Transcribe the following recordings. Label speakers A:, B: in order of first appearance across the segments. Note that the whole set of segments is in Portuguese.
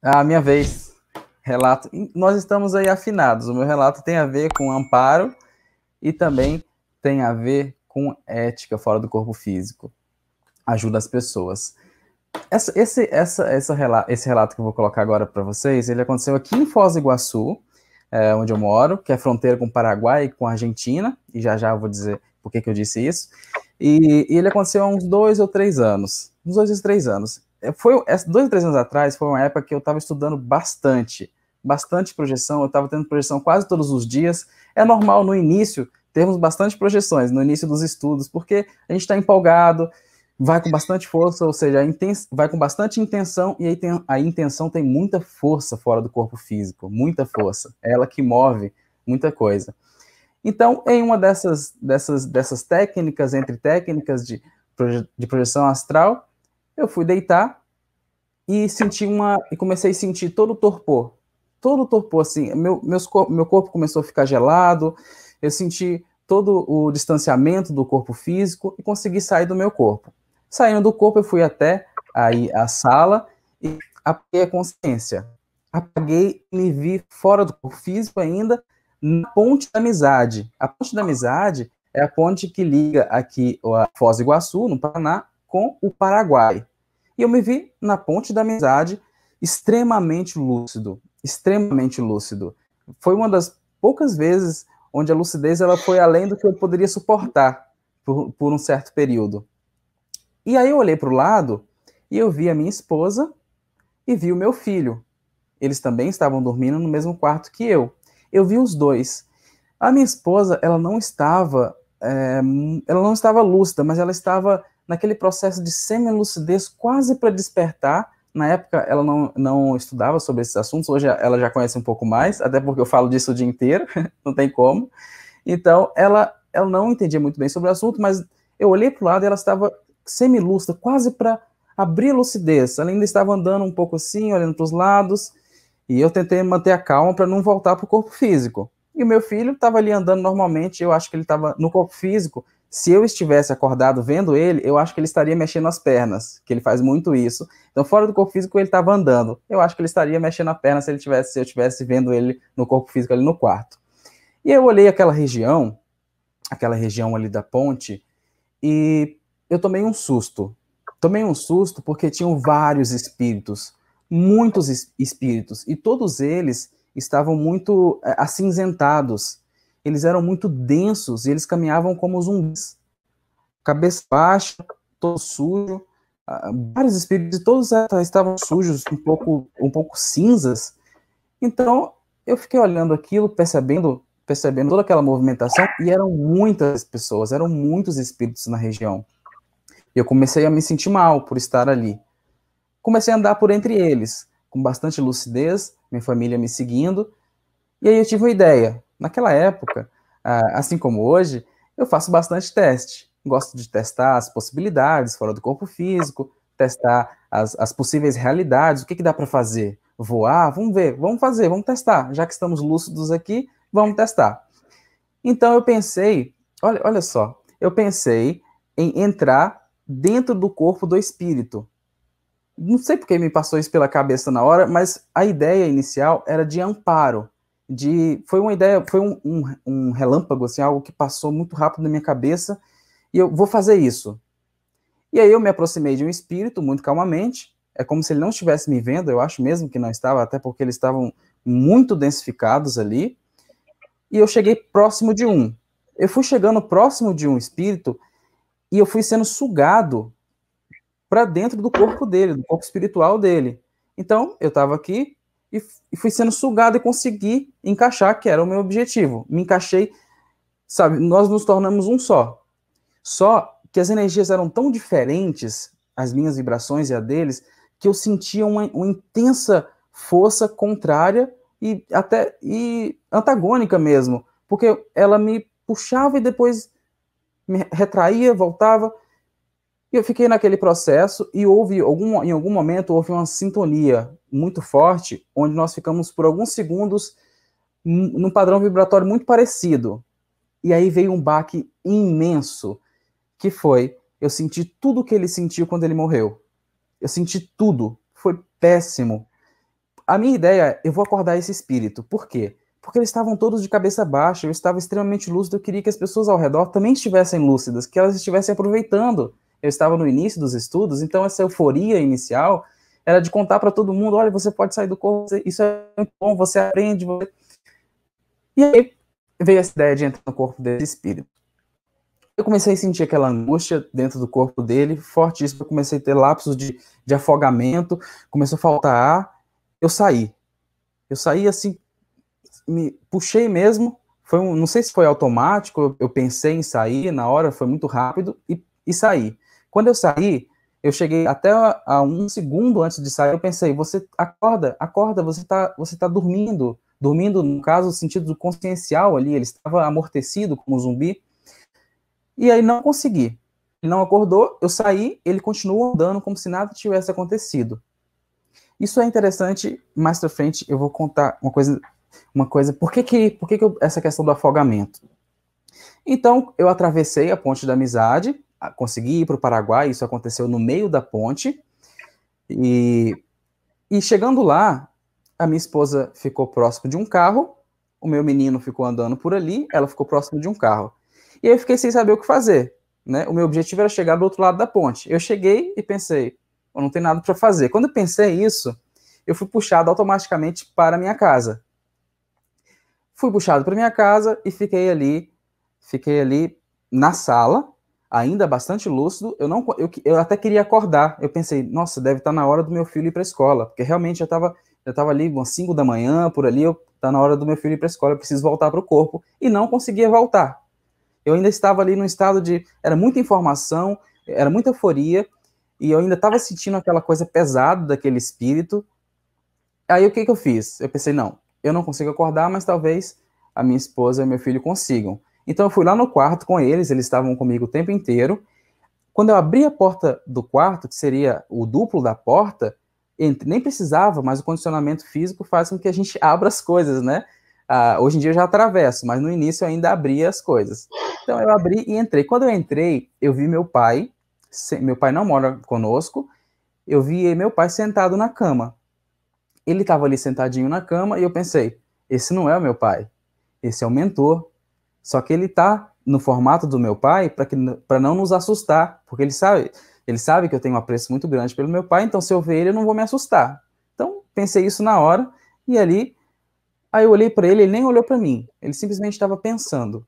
A: A minha vez. Relato. Nós estamos aí afinados. O meu relato tem a ver com amparo e também tem a ver com ética fora do corpo físico. Ajuda as pessoas. Esse relato que eu vou colocar agora para vocês, ele aconteceu aqui em Foz do Iguaçu, onde eu moro, que é fronteira com o Paraguai e com a Argentina, e já já eu vou dizer por que eu disse isso. E ele aconteceu há uns 2 ou 3 anos. Uns 2 ou 3 anos. 2 ou 3 anos atrás, foi uma época que eu estava estudando bastante projeção, eu estava tendo projeção quase todos os dias. É normal no início termos bastante projeções, no início dos estudos, porque a gente está empolgado, vai com bastante força, ou seja, vai com bastante intenção, e aí a intenção tem muita força fora do corpo físico, muita força. É ela que move muita coisa. Então, em uma dessas técnicas, entre técnicas de projeção astral, eu fui deitar e comecei a sentir todo o torpor, assim, meu corpo começou a ficar gelado, eu senti todo o distanciamento do corpo físico e consegui sair do meu corpo. Saindo do corpo, eu fui até aí a sala e apaguei a consciência. Apaguei e me vi fora do corpo físico ainda, na Ponte da Amizade. A Ponte da Amizade é a ponte que liga aqui a Foz do Iguaçu, no Paraná, com o Paraguai. E eu me vi na Ponte da Amizade, extremamente lúcido, extremamente lúcido. Foi uma das poucas vezes onde a lucidez ela foi além do que eu poderia suportar por um certo período. E aí eu olhei para o lado e eu vi a minha esposa e vi o meu filho. Eles também estavam dormindo no mesmo quarto que eu. Eu vi os dois. A minha esposa, ela não estava lúcida, mas ela estava naquele processo de semi-lucidez quase para despertar. Na época, ela não estudava sobre esses assuntos, hoje ela já conhece um pouco mais, até porque eu falo disso o dia inteiro, não tem como. Então, ela não entendia muito bem sobre o assunto, mas eu olhei para o lado e ela estava semi-lúcida, quase para abrir a lucidez. Ela ainda estava andando um pouco assim, olhando para os lados, e eu tentei manter a calma para não voltar para o corpo físico. E o meu filho estava ali andando normalmente, eu acho que ele estava no corpo físico. Se eu estivesse acordado vendo ele, eu acho que ele estaria mexendo as pernas, que ele faz muito isso. Então, fora do corpo físico, ele estava andando. Eu acho que ele estaria mexendo a perna se eu estivesse vendo ele no corpo físico ali no quarto. E eu olhei aquela região ali da ponte, e eu tomei um susto. Tomei um susto porque tinham vários espíritos, muitos espíritos, e todos eles estavam muito acinzentados. Eles eram muito densos e eles caminhavam como zumbis. Cabeça baixa, todo sujo. Vários espíritos e todos estavam sujos, um pouco cinzas. Então, eu fiquei olhando aquilo, percebendo toda aquela movimentação, e eram muitas pessoas, eram muitos espíritos na região. E eu comecei a me sentir mal por estar ali. Comecei a andar por entre eles, com bastante lucidez, minha família me seguindo, e aí eu tive uma ideia. Naquela época, assim como hoje, eu faço bastante teste. Gosto de testar as possibilidades fora do corpo físico, testar as possíveis realidades, o que dá para fazer? Voar? Vamos ver, vamos fazer, vamos testar. Já que estamos lúcidos aqui, vamos testar. Então eu pensei, olha só, eu pensei em entrar dentro do corpo do espírito. Não sei porque me passou isso pela cabeça na hora, mas a ideia inicial era de amparo. Foi uma ideia, foi um relâmpago, assim, algo que passou muito rápido na minha cabeça, e eu vou fazer isso. E aí eu me aproximei de um espírito muito calmamente, é como se ele não estivesse me vendo, eu acho mesmo que não estava, até porque eles estavam muito densificados ali, e eu cheguei próximo de um. Eu fui chegando próximo de um espírito, e eu fui sendo sugado para dentro do corpo dele, do corpo espiritual dele. Então, eu estava aqui e fui sendo sugado e consegui encaixar, que era o meu objetivo. Me encaixei, sabe, nós nos tornamos um só. Só que as energias eram tão diferentes, as minhas vibrações e a deles, que eu sentia uma intensa força contrária e até antagônica mesmo, porque ela me puxava e depois me retraía, voltava. E eu fiquei naquele processo e em algum momento houve uma sintonia muito forte, onde nós ficamos por alguns segundos num padrão vibratório muito parecido. E aí veio um baque imenso, que foi, eu senti tudo o que ele sentiu quando ele morreu. Eu senti tudo, foi péssimo. A minha ideia é, eu vou acordar esse espírito. Por quê? Porque eles estavam todos de cabeça baixa, eu estava extremamente lúcido, eu queria que as pessoas ao redor também estivessem lúcidas, que elas estivessem aproveitando. Eu estava no início dos estudos, então essa euforia inicial era de contar para todo mundo, olha, você pode sair do corpo, isso é muito bom, você aprende. E aí veio essa ideia de entrar no corpo desse espírito. Eu comecei a sentir aquela angústia dentro do corpo dele, fortíssimo, eu comecei a ter lapsos de afogamento, começou a faltar ar, eu saí assim, me puxei mesmo, não sei se foi automático, eu pensei em sair, na hora foi muito rápido, e saí. Quando eu saí, eu cheguei até a 1 segundo antes de sair, eu pensei, você acorda, você tá dormindo, no caso, no sentido consciencial ali, ele estava amortecido como um zumbi, e aí não consegui. Ele não acordou, eu saí, ele continuou andando como se nada tivesse acontecido. Isso é interessante, mais pra frente eu vou contar uma coisa, por que essa questão do afogamento? Então, eu atravessei a ponte da amizade, consegui ir para o Paraguai, isso aconteceu no meio da ponte, e chegando lá, a minha esposa ficou próximo de um carro, o meu menino ficou andando por ali, ela ficou próximo de um carro. E aí eu fiquei sem saber o que fazer, né? O meu objetivo era chegar do outro lado da ponte. Eu cheguei e pensei, eu não tenho nada para fazer. Quando eu pensei isso, eu fui puxado automaticamente para a minha casa. Fui puxado para minha casa e fiquei ali na sala, ainda bastante lúcido. Eu até queria acordar. Eu pensei, nossa, deve estar na hora do meu filho ir para a escola, porque realmente eu estava ali umas 5 da manhã, por ali, tá na hora do meu filho ir para a escola, eu preciso voltar para o corpo, e não conseguia voltar. Eu ainda estava ali num estado era muita informação, era muita euforia, e eu ainda estava sentindo aquela coisa pesada daquele espírito. Aí o que eu fiz? Eu pensei, não, eu não consigo acordar, mas talvez a minha esposa e meu filho consigam. Então eu fui lá no quarto com eles estavam comigo o tempo inteiro. Quando eu abri a porta do quarto, que seria o duplo da porta, nem precisava, mas o condicionamento físico faz com que a gente abra as coisas, né? Hoje em dia eu já atravesso, mas no início eu ainda abria as coisas. Então eu abri e entrei. Quando eu entrei, eu vi meu pai não mora conosco, eu vi meu pai sentado na cama. Ele estava ali sentadinho na cama e eu pensei, esse não é o meu pai, esse é o mentor. Só que ele está no formato do meu pai para não nos assustar, porque ele sabe que eu tenho um apreço muito grande pelo meu pai, então se eu ver ele eu não vou me assustar. Então pensei isso na hora e aí eu olhei para ele, ele nem olhou para mim, ele simplesmente estava pensando.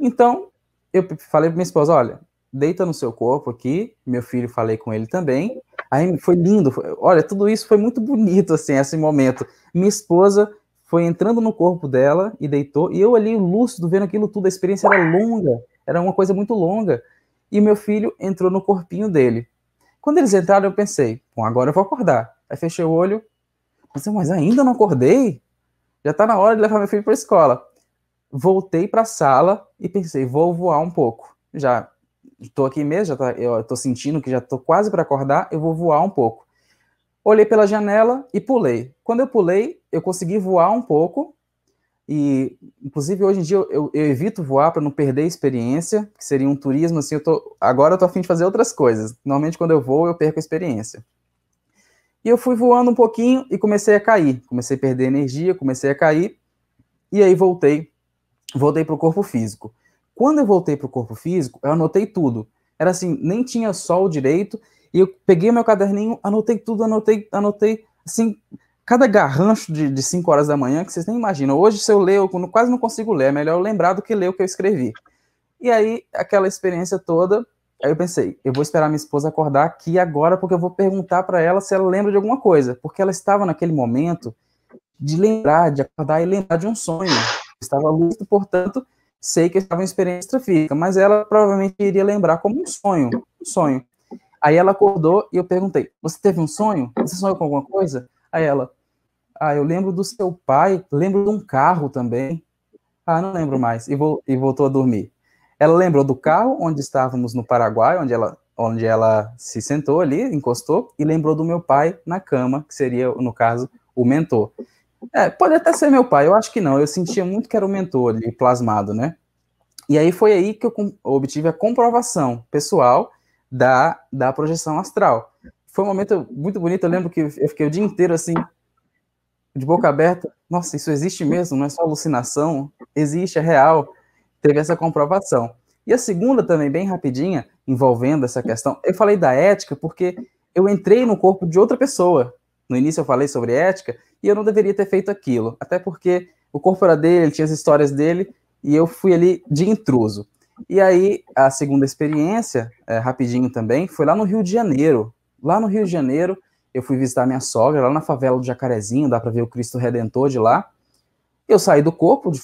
A: Então eu falei para minha esposa, olha, deita no seu corpo aqui, meu filho, falei com ele também. Aí foi lindo, olha, tudo isso foi muito bonito, assim, esse momento. Minha esposa foi entrando no corpo dela e deitou, e eu ali lúcido, vendo aquilo tudo, a experiência era longa, era uma coisa muito longa, e meu filho entrou no corpinho dele. Quando eles entraram, eu pensei, bom, agora eu vou acordar. Aí fechei o olho, pensei, mas ainda não acordei? Já tá na hora de levar meu filho para a escola. Voltei para a sala e pensei, vou voar um pouco. Já estou aqui mesmo, eu estou sentindo que já estou quase para acordar, eu vou voar um pouco. Olhei pela janela e pulei. Quando eu pulei, eu consegui voar um pouco, e inclusive hoje em dia eu evito voar para não perder a experiência, que seria um turismo, assim, agora eu estou a fim de fazer outras coisas. Normalmente quando eu vou, eu perco a experiência. E eu fui voando um pouquinho e comecei a cair, comecei a perder energia, comecei a cair, e aí voltei para o corpo físico. Quando eu voltei para o corpo físico, eu anotei tudo. Era assim, nem tinha sol direito, e eu peguei meu caderninho, anotei tudo, anotei, assim, cada garrancho de 5 horas da manhã, que vocês nem imaginam. Hoje, se eu ler, eu quase não consigo ler, é melhor eu lembrar do que ler o que eu escrevi. E aí, aquela experiência toda, aí eu pensei, eu vou esperar minha esposa acordar aqui agora, porque eu vou perguntar para ela se ela lembra de alguma coisa, porque ela estava naquele momento de lembrar, de acordar e lembrar de um sonho. Eu estava lúcido, portanto, sei que eu estava em experiência extrafísica, mas ela provavelmente iria lembrar como um sonho, Aí ela acordou e eu perguntei, você teve um sonho? Você sonhou com alguma coisa? Aí ela, eu lembro do seu pai, lembro de um carro também. Não lembro mais, e voltou a dormir. Ela lembrou do carro onde estávamos no Paraguai, onde ela se sentou ali, encostou, e lembrou do meu pai na cama, que seria, no caso, o mentor. Pode até ser meu pai, eu acho que não, eu sentia muito que era o mentor ali, plasmado, né? E aí foi aí que eu obtive a comprovação pessoal da projeção astral. Foi um momento muito bonito, eu lembro que eu fiquei o dia inteiro assim, de boca aberta, nossa, isso existe mesmo, não é só alucinação, existe, é real, teve essa comprovação. E a segunda também, bem rapidinha, envolvendo essa questão, eu falei da ética porque eu entrei no corpo de outra pessoa. No início eu falei sobre ética, e eu não deveria ter feito aquilo, até porque o corpo era dele, ele tinha as histórias dele, e eu fui ali de intruso. E aí, a segunda experiência, rapidinho também, foi lá no Rio de Janeiro. Lá no Rio de Janeiro, eu fui visitar minha sogra, lá na favela do Jacarezinho, dá para ver o Cristo Redentor de lá. Eu saí do corpo de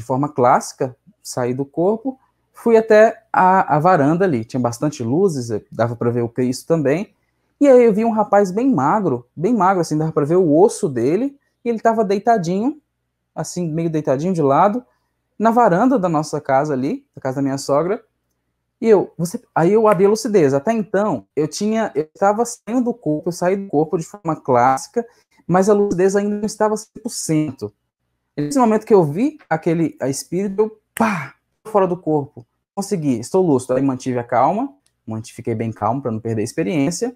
A: forma clássica, saí do corpo, fui até a varanda ali, tinha bastante luzes, dava para ver o Cristo também. E aí eu vi um rapaz bem magro, assim, dava para ver o osso dele, e ele estava deitadinho, assim, meio deitadinho de lado, na varanda da nossa casa ali, da casa da minha sogra. E aí eu abri a lucidez. Até então, eu estava saindo do corpo, eu saí do corpo de forma clássica, mas a lucidez ainda não estava 100%. Nesse momento que eu vi a espírito, eu pá, fora do corpo. Consegui, estou lúcido. Aí mantive a calma, fiquei bem calmo para não perder a experiência.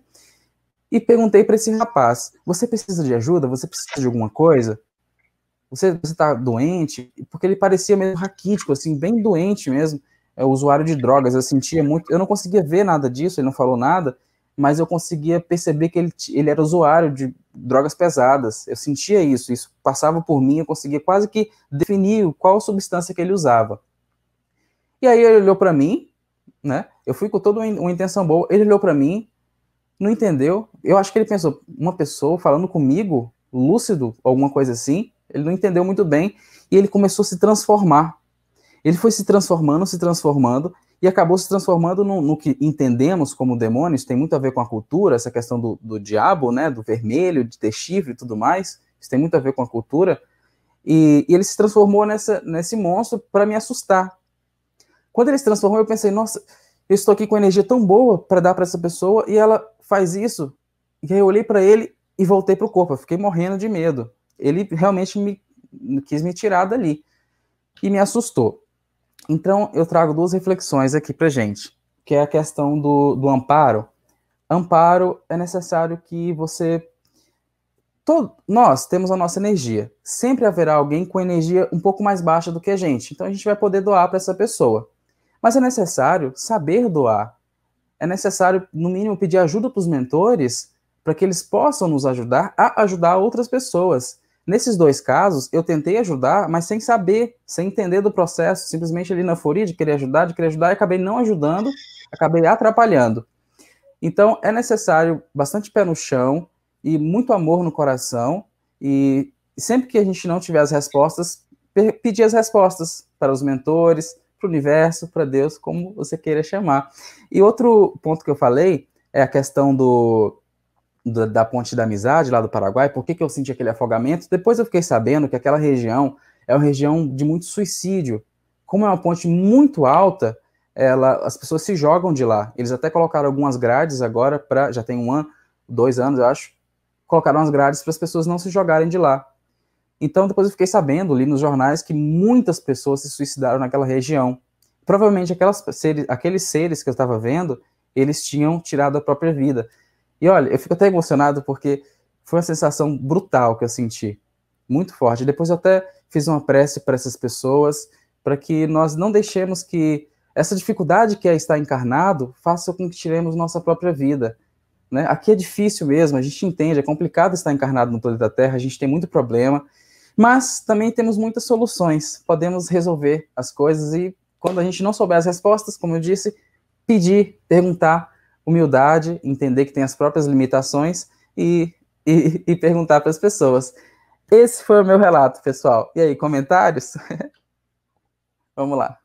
A: E perguntei para esse rapaz: você precisa de ajuda? Você precisa de alguma coisa? Você está doente? Porque ele parecia meio raquítico, assim, bem doente mesmo, usuário de drogas. Eu sentia muito, eu não conseguia ver nada disso, ele não falou nada, mas eu conseguia perceber que ele era usuário de drogas pesadas. Eu sentia isso passava por mim, eu conseguia quase que definir qual substância que ele usava. E aí ele olhou para mim, né? Eu fui com toda uma intenção boa, ele olhou para mim, não entendeu. Eu acho que ele pensou, uma pessoa falando comigo, lúcido, alguma coisa assim. Ele não entendeu muito bem e ele começou a se transformar. Ele foi se transformando e acabou se transformando no que entendemos como demônios. Tem muito a ver com a cultura, essa questão do diabo, né, do vermelho, de ter chifre e tudo mais. Isso tem muito a ver com a cultura. E ele se transformou nesse monstro para me assustar. Quando ele se transformou, eu pensei, nossa, eu estou aqui com energia tão boa para dar para essa pessoa e ela faz isso. E aí eu olhei para ele e voltei para o corpo. Eu fiquei morrendo de medo. Ele realmente quis me tirar dali e me assustou. Então, eu trago duas reflexões aqui para gente, que é a questão do amparo. Amparo é necessário que nós temos a nossa energia. Sempre haverá alguém com energia um pouco mais baixa do que a gente. Então, a gente vai poder doar para essa pessoa. Mas é necessário saber doar. É necessário, no mínimo, pedir ajuda para os mentores para que eles possam nos ajudar a ajudar outras pessoas. Nesses dois casos, eu tentei ajudar, mas sem saber, sem entender do processo, simplesmente ali na euforia de querer ajudar, e acabei não ajudando, acabei atrapalhando. Então, é necessário bastante pé no chão e muito amor no coração, e sempre que a gente não tiver as respostas, pedir as respostas para os mentores, para o universo, para Deus, como você queira chamar. E outro ponto que eu falei é a questão da Ponte da Amizade, lá do Paraguai. Por que eu senti aquele afogamento? Depois eu fiquei sabendo que aquela região é uma região de muito suicídio. Como é uma ponte muito alta, as pessoas se jogam de lá. Eles até colocaram algumas grades agora, já tem 2 anos, eu acho, colocaram as grades para as pessoas não se jogarem de lá. Então, depois eu fiquei sabendo, li nos jornais, que muitas pessoas se suicidaram naquela região. Provavelmente aqueles seres que eu estava vendo, eles tinham tirado a própria vida. E olha, eu fico até emocionado porque foi uma sensação brutal que eu senti, muito forte. Depois eu até fiz uma prece para essas pessoas, para que nós não deixemos que essa dificuldade que é estar encarnado faça com que tiremos nossa própria vida. Né? Aqui é difícil mesmo, a gente entende, é complicado estar encarnado no planeta Terra, a gente tem muito problema, mas também temos muitas soluções, podemos resolver as coisas e quando a gente não souber as respostas, como eu disse, pedir, perguntar, humildade, entender que tem as próprias limitações e perguntar para as pessoas. Esse foi o meu relato, pessoal. E aí, comentários? Vamos lá.